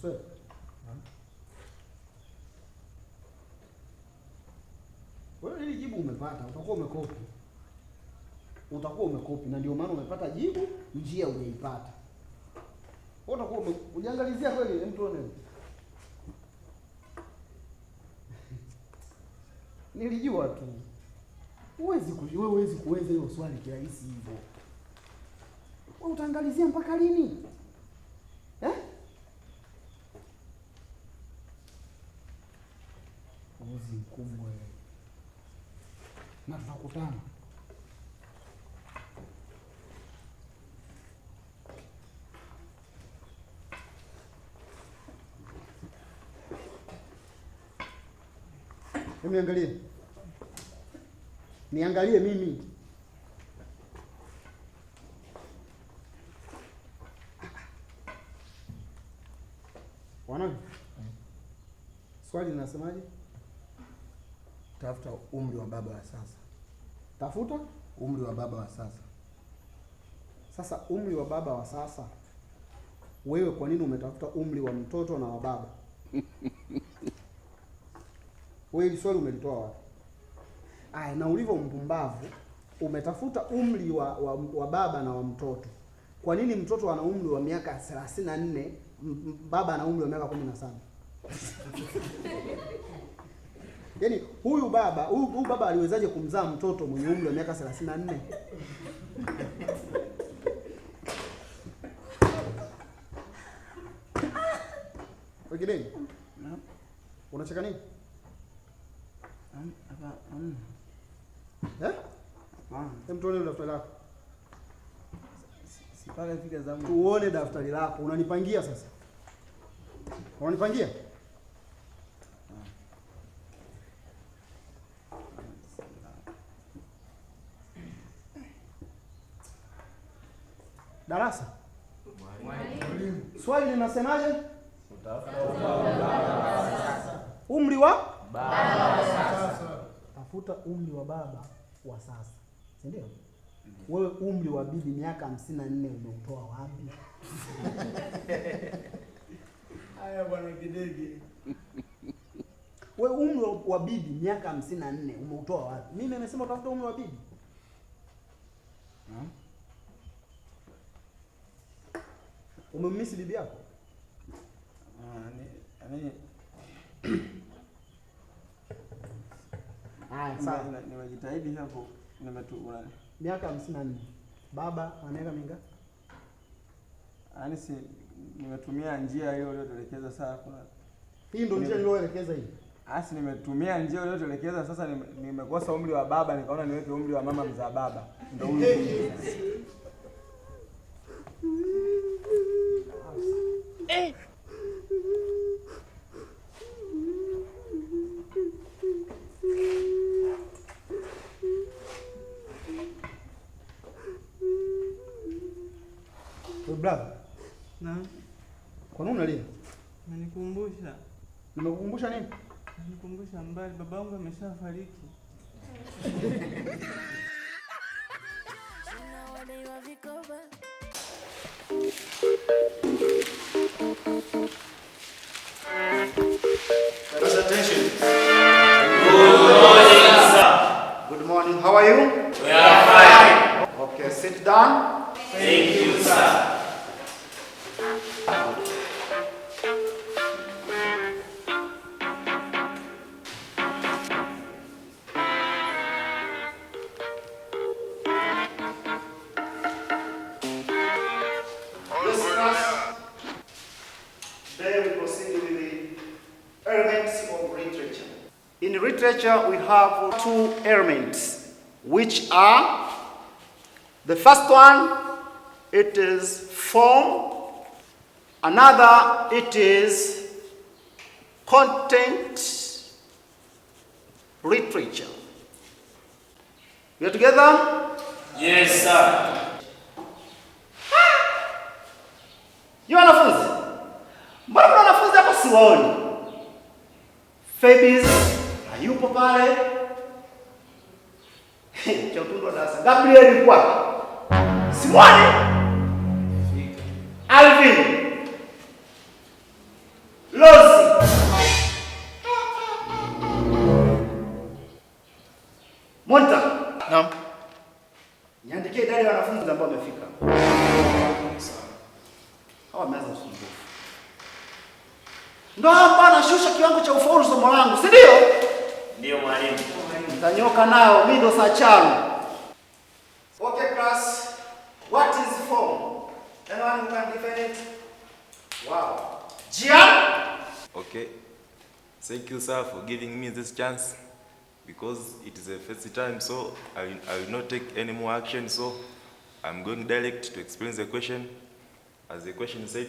So, wewe hili jibu umepata, utakuwa umekopi. Utakuwa umekopi na ndio maana umepata jibu njia hujaipata. Wewe utakuwa ujiangalizia kweli mtu one. Nilijua tu. Huwezi kuweza hiyo swali kirahisi hivyo. Wewe utaangalizia mpaka lini? Uzi mkubwa wewe. Na tutakutana. Niangalie. Niangalie mimi. Wanani? Swali linasemaje? Tafuta umri wa baba wa sasa. Tafuta umri wa baba wa sasa. Sasa umri wa baba wa sasa. Wewe kwa nini umetafuta umri wa mtoto na wa baba? Wewe hili swali umelitoa wapi? Aya, na ulivyo mpumbavu umetafuta umri wa baba na wa mtoto. Kwa nini mtoto ana umri wa miaka 34, baba ana umri wa miaka 17? Yaani huyu baba aliwezaje kumzaa mtoto mwenye umri wa miaka 34? Wekideni? Naam. Unacheka nini? Hapana. Hem, tuone daftari lako. Sipale fika zangu. Tuone daftari lako. Unanipangia sasa? Unanipangia? Darasa? Mwalimu. Swali linasemaje? Umri wa baba wa sasa. Tafuta umri wa baba wa sasa. Si ndio? Wewe umri wa bibi miaka 54 umeutoa wapi? Haya bwana Kidege. Wewe umri wa bibi miaka 54 umeutoa wapi? Mimi nimesema utafuta umri wa bibi. Umemmisi bibi yako? Haya, sawa. Nimejitahidi hapo, nimetuna. Miaka 54. Baba ana miaka mingapi? Yaani si nimetumia njia hiyo iliyotelekeza sasa kuna. Hii ndio njia niliyoelekeza hii. Asi nimetumia njia iliyotelekeza sasa nimekosa umri wa baba nikaona niweke umri wa mama mzaa baba. Ndio huyu. Brother. Na? Kwa nini unalia? Unanikumbusha. Nimekukumbusha nini? Unanikumbusha mbali, babangu ameshafariki. Attention. Good morning, sir. Good morning. How are you? We are fine. Okay, sit down. Thank you, sir. Today we proceed with the elements of literature. In literature, we have two elements, which are the first one, it is form. Another, it is content literature. We are together? Yes, sir. You wanafunzi? Mbona kuna wanafunzi hapa siwaoni? Fabis hayupo pale. Cha utundu wa darasa. Gabriel yuko wapi? Simwani? Alvin. Lozi. Monta. Naam. Niandikie idadi ya wanafunzi ambao wamefika. Hawa wameanza usumbufu. Ndio hapa nashusha kiwango cha ufaulu somo langu, si ndio? Ndio mwalimu. Nitanyoka nao, mimi ndo Sacharu. Okay class. What is form? Anyone who can define it? Wow. Jian? Okay. Thank you, sir, for giving me this chance. Because it is the first time, so I will not take any more action. So I'm going direct to explain the question. As the question said,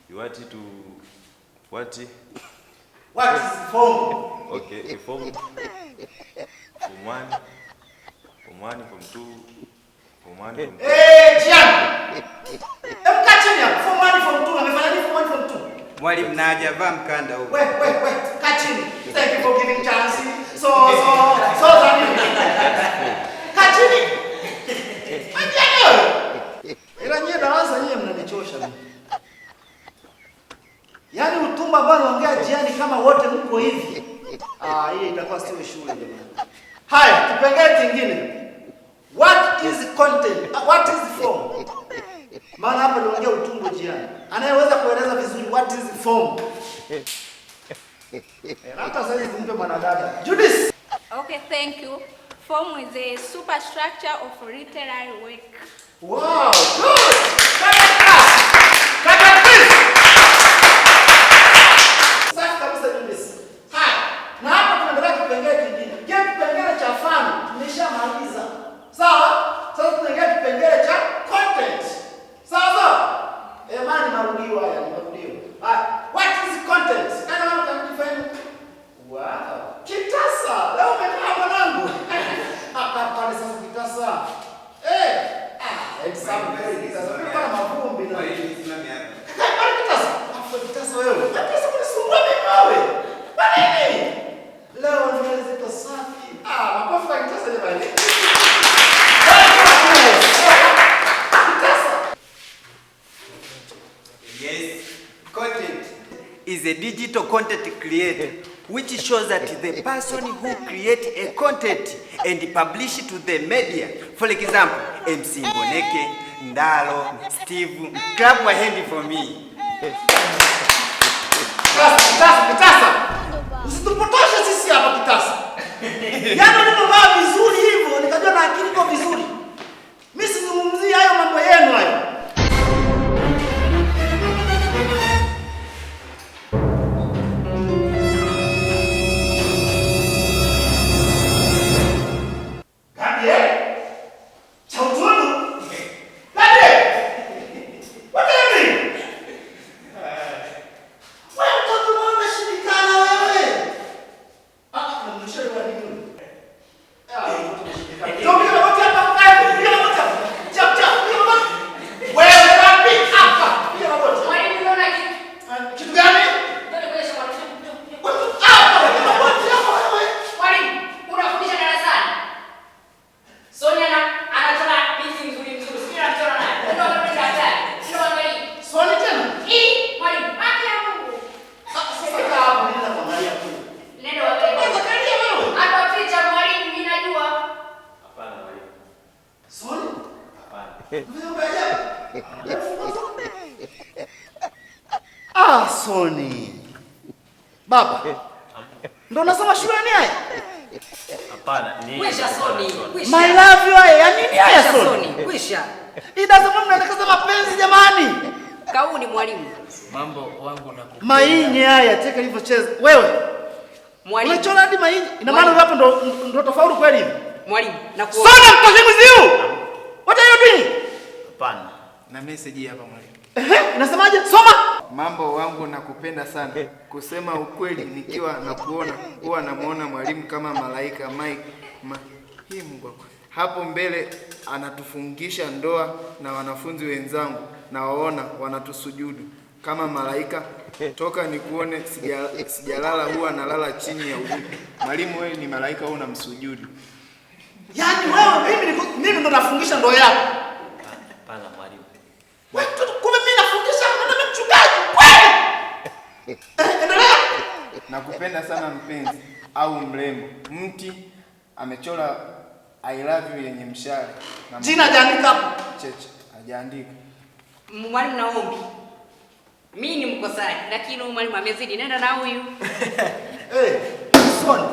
you want to what? What is form? Okay, a form from 1, from 2, from 1, from 2. Hey, Jian! Catching you. Form 1 from 2. Amefanya nini form 1 from 2? Mwalimu na hajavaa mkanda huu. Wait. Catching. Thank you for giving chance. So Catching. Ila nyie darasa nyie mnanichosha mimi. Yaani utumba ambao naongea Jiani kama wote mko hivi. Hii itakuwa sio shule jamani. Haya, kipengele kingine. What is content? What is form? Maana hapa naongea utumbo Jiani. Anayeweza kueleza vizuri what is form? Hata sasa nimpe mwanadada. Judith. Okay, thank you. Form is a superstructure of literary work. Wow, good. Clap please. Safi kabisa Judith. Haya, na hapa tunaendelea kipengele kingine. Kipengele cha fani tumeshamaliza. Sawa? Sasa tunaingia kipengele cha content. Sawa? Mani marudio haya, ni marudio. What is content? Kana mtu anajifanya. Wow. Kitasa, leo umekaa mwanangu. Hapa pale sasa kitasa. Exam very kitasa. Kama mavumbi na. Pale kitasa. Afu kitasa wewe. Kitasa kunisumbua mimi wewe. Kwa nini? Leo nywele ziko safi. Makofi kwa kitasa jamani. Yes. Content is a digital content creator which shows that the person who create a content and publish it to the media. For example, MC Mboneke, Ndalo, Steve, clap your hand for me. Kitasa. Usitupotoshe sisi hapa kitasa. Yaani ulipovaa vizuri hivyo nikajua na akili iko vizuri. Mimi sizungumzii hayo mambo yenu hayo. Soni. Baba. Ndio nasoma shuleni haya? Hapana, ni Kwisha Soni, kwisha. My love you haya. Ya nini haya Soni? Kwisha. Idazama mnaendekeza mapenzi jamani. Kauni mwalimu. mambo wangu na Mainyi haya cheka ilivyocheza. Wewe. Mwalimu. Unachora hadi mainyi. Ina maana hapo ndo tofauti kweli hivi. Mwalimu, nakuona. Sona mtazamo ziu. What are you doing? hapana. Na message hapa mwalimu. Unasemaje? Soma. Mambo wangu nakupenda sana. Kusema ukweli nikiwa nakuona huwa namuona mwalimu kama malaika hii Mungu wako. Hapo mbele anatufungisha ndoa na wanafunzi wenzangu na waona wanatusujudu kama malaika. Toka nikuone sijalala huwa nalala chini ya ugudu. Mwalimu wewe ni malaika au unamsujudu? Yaani wewe mimi ndo nafungisha ndoa yako. Hapana mwalimu. Wewe kumbe mimi nafungisha na mchungaji. Kweli? Nakupenda sana mpenzi au mrembo. Mti amechora I love you yenye mshale. Jina hajaandika hapo. Cheche, hajaandika. Mwalimu naombi. Mimi ni mkosaji, lakini mwalimu amezidi. Nenda na huyu. Son.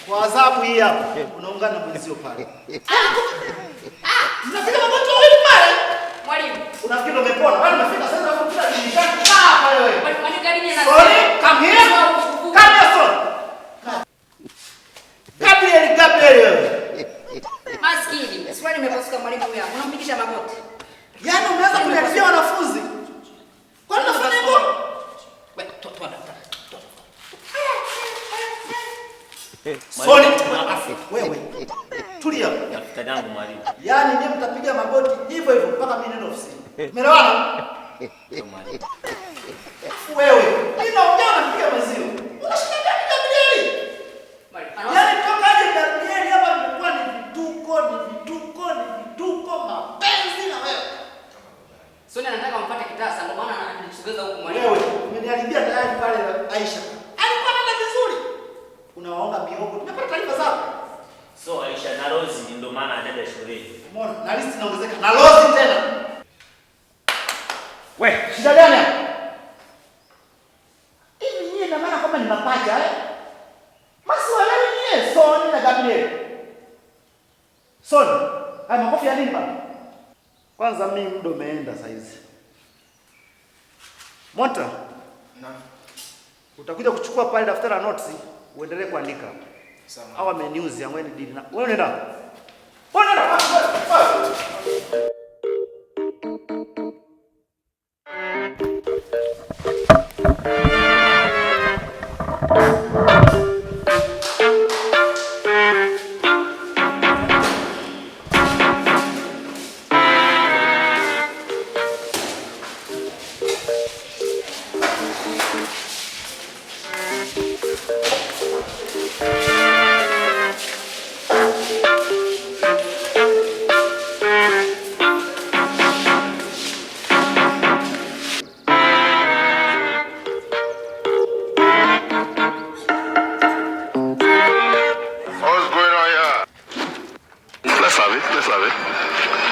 Kwa adhabu hii hapa, unaungana mwenzio pale. Mnafika magoti wawili pale. Mwalimu, unafikiri umepona? Wewe unafika sasa hapo kila dirishani. Kaa pale wewe. mwalimu gani ni Sorry, come here. Come here, son. Gabriel wewe. Maskini. Swali nimepasuka mwalimu huyu. Unampigisha magoti. Yaani umeanza kuniharibia wanafunzi. Kwa nini unafanya hivyo? Wewe toa. Sorry, wewe. Tulia. Daftari yangu mwalimu. Yaani ndiye mtapiga magoti hivyo hivyo mpaka mimi neno ofisini. Umeelewana? Wewe, mimi naongea na mpiga mazio. Unashika gani Gabriel? Yaani toka aje Gabriel hapa nimekuwa ni vituko mapenzi na wewe. Sonia anataka mpate kitasa ndio maana ananisogeza huko mwalimu. Wewe, umeniharibia tayari pale Aisha. Alikuwa anaenda vizuri. Unawaonga mihogo. Tumepata taarifa zako. So Aisha na Rose ndio maana anaenda shuleni. Umeona? Na list inaongezeka. Na Rose tena. Wewe, shida gani hapa? Hivi nyie na maana kama ni mapacha Maswala nyie Soni na Gabriel. Soni, haya makofi ya nini baba? Kwanza mimi muda umeenda saa hizi. Monta. Naam. Utakuja kuchukua pale daftari la notes uendelee kuandika. Sawa. Hawa ameniuzi amweni dili na. Wewe nenda. Wewe nenda.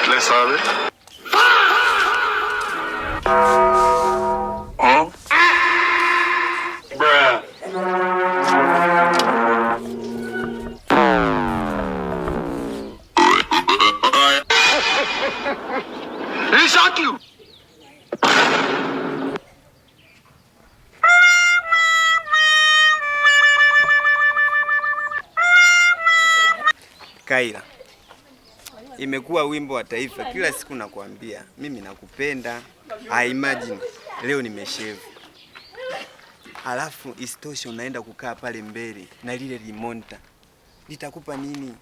Let's have it. Huh? Bruh. He shot you. Kaila, imekuwa wimbo wa taifa kila siku nakwambia, mimi nakupenda. Imagine leo nimeshevu, alafu istosho unaenda kukaa pale mbele na lile limonta litakupa nini?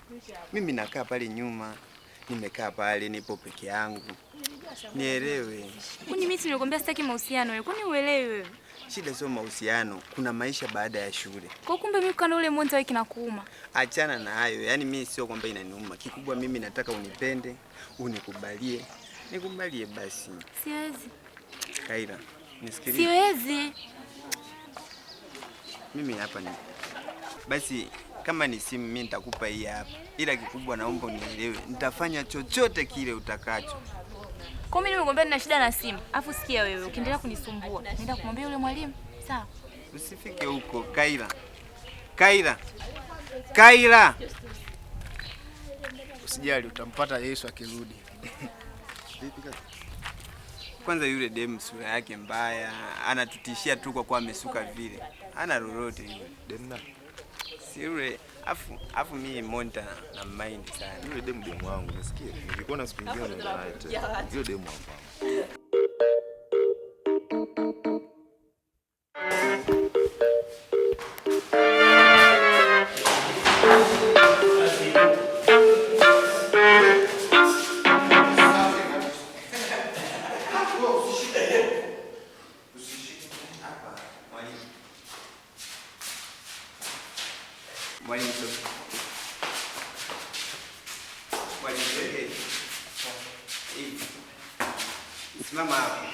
Mimi nakaa pale nyuma, nimekaa pale, nipo peke yangu. Nielewe. Kwani mimi nilikwambia sitaki mahusiano wewe? Kwani uelewi wewe? Shida sio mahusiano, kuna maisha baada ya shule. Kwa kumbe mimi kana ule monta wewe kinakuuma. Achana na hayo, yaani mimi sio kwamba inaniuma. Kikubwa mimi nataka unipende, unikubalie. Nikubalie basi. Siwezi. Kaila, nisikilize. Siwezi. Mimi hapa ni. Basi kama ni simu mimi nitakupa hii hapa. Ila kikubwa naomba unielewe. Nitafanya chochote kile utakacho. Kwa mimi nimekwambia nina shida na simu. Afu sikia wewe, ukiendelea kunisumbua, nenda kumwambia yule mwalimu. Sawa? Usifike huko, Kaila. Kaila. Kaila. Usijali, utampata Yesu akirudi. Kwanza yule demu sura yake mbaya, anatutishia tu kwa kuwa amesuka vile. Hana lolote yule. Demu na? Si yule, afu mimi monta na mind sana. Yule demu wangu, nasikia. Nilikuwa siku nyingine ndo naye tena. Yule demu hapa. Mwalimu sasa. Mwalimu wewe. Simama hapo.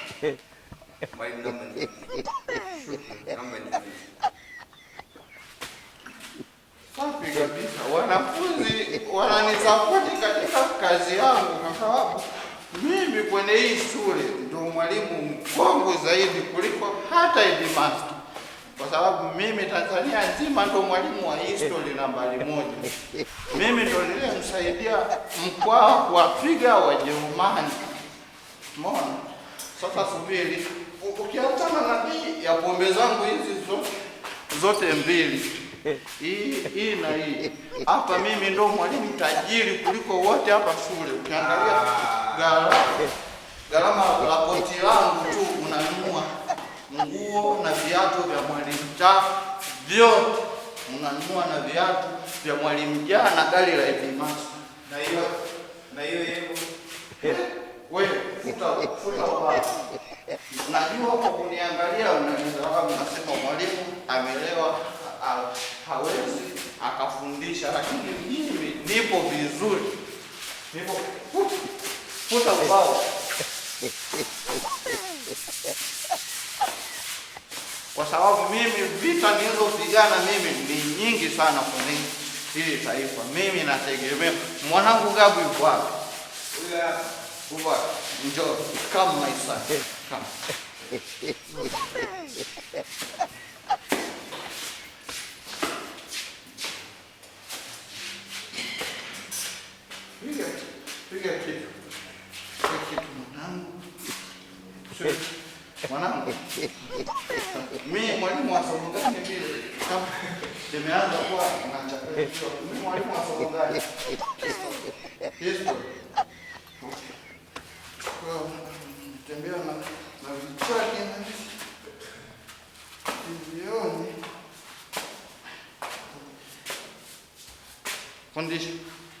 Mwalimu naomba. Safi kabisa. Wanafunzi wananisapoti katika kazi yangu kwa sababu mimi kwenye hii shule ndio mwalimu mkongwe zaidi kuliko hata headmaster. Kwa sababu mimi Tanzania nzima ndio mwalimu wa history nambari 1. Mimi ndio nilimsaidia Mkwawa kuwapiga Wajerumani. Umeona? Sasa subiri. Ukiachana na hii ya pombe zangu hizi zote mbili. Hii na hii. Hapa mimi ndio mwalimu tajiri kuliko wote hapa shule. Ukiangalia gharama la koti langu tu unanunua nguo na viatu vya mwalimu vyote. Unanunua na viatu vya mwalimu na gari la headmaster. Na hiyo yego. Wewe futa ubaya. Najua kwa kuniangalia unasema mwalimu amelewa, hawezi akafundisha, lakini mimi nipo vizuri. Nipo futa ubao. Kwa sababu mimi vita nilizopigana mimi ni nyingi sana kwenye hili taifa. Mimi nategemea mwanangu Gabu yuko wapi? Uwa, njoo, come my son, come. Piga kitu mwanangu. Mwanangu. Mimi mwalimu wa somo gani vile? Kama nimeanza kuwa na chakula hicho. Mimi mwalimu wa somo gani? History. Tembea na vichwake na vioni. Fundisha.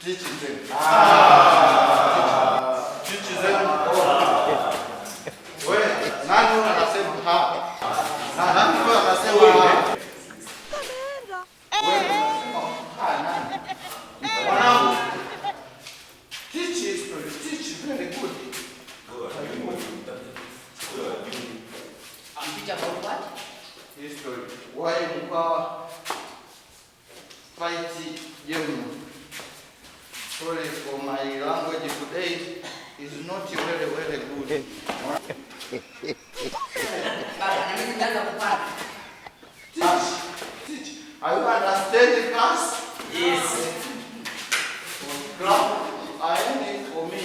Teach them. Teach them. Wewe, nani anasema ha? Nani anasema ha? Wewe unasema ha nani? Wanangu. Teach history. Teach very good. Teach about what? History. Why Mkwawa fight Germany? Sorry for my language today is not very good. Teach. Are you understand class? Yes. Clap. I am it for me.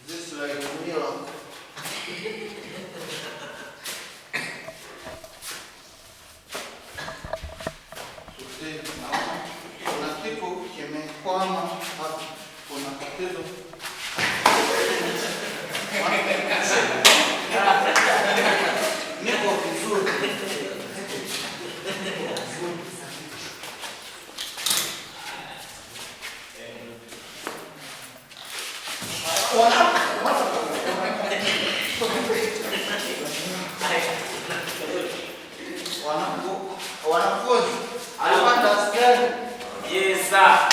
This like a mirror. Kuna kitu kimekwama hapa. Kuna tatizo. Niko vizuri. Wanafunzi, I understand. Yes, sir.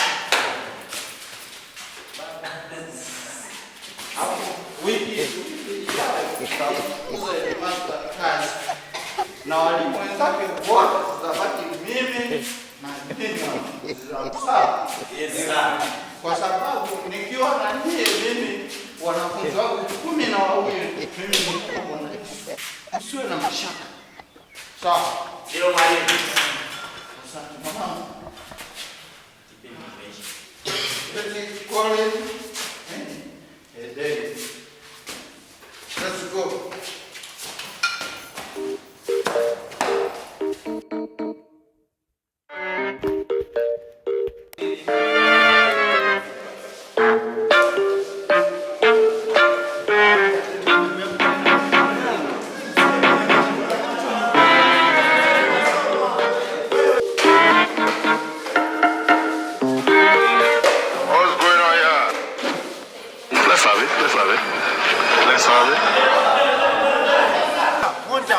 Na walimu wenzake wote tutabaki mimi na mimi sawa. Yes, sir. Kwa sababu nikiwa na mimi wanafunzi wangu 12 mimi niko na usiwe na mashaka. Sawa. Ndio mwalimu. Asante mama. Let's go.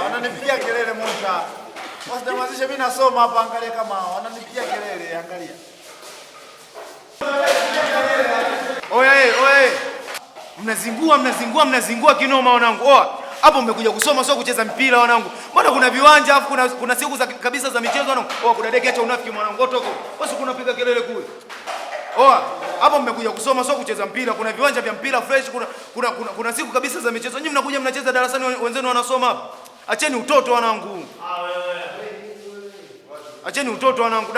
Wananipigia kelele Monta. Wasidamazishe mimi nasoma hapa, angalia kama wananipigia kelele, angalia. Oye. Mnazingua kinoma wanangu. Oa, hapo mmekuja kusoma sio kucheza mpira wanangu. Mbona kuna viwanja afu kuna siku kabisa za michezo wanangu. Oa, kuna deki acha unafiki mwanangu. Toko. Wewe kuna piga kelele kule. Oa, hapo mmekuja kusoma sio kucheza mpira. Kuna viwanja vya mpira fresh, kuna siku kabisa za michezo. Nyinyi mnakuja mnacheza darasani wenzenu wanasoma hapa. Acheni utoto wanangu. Acheni utoto wanangu.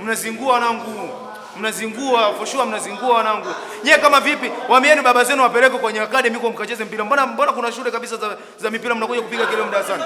Mnazingua wanangu. Mnazingua, for sure mnazingua wanangu. Nyie kama vipi? Waambieni baba zenu wapeleke kwenye academy kwa mkacheze mpira. Mbona kuna shule kabisa za mipira mnakuja kupiga kelele darasani?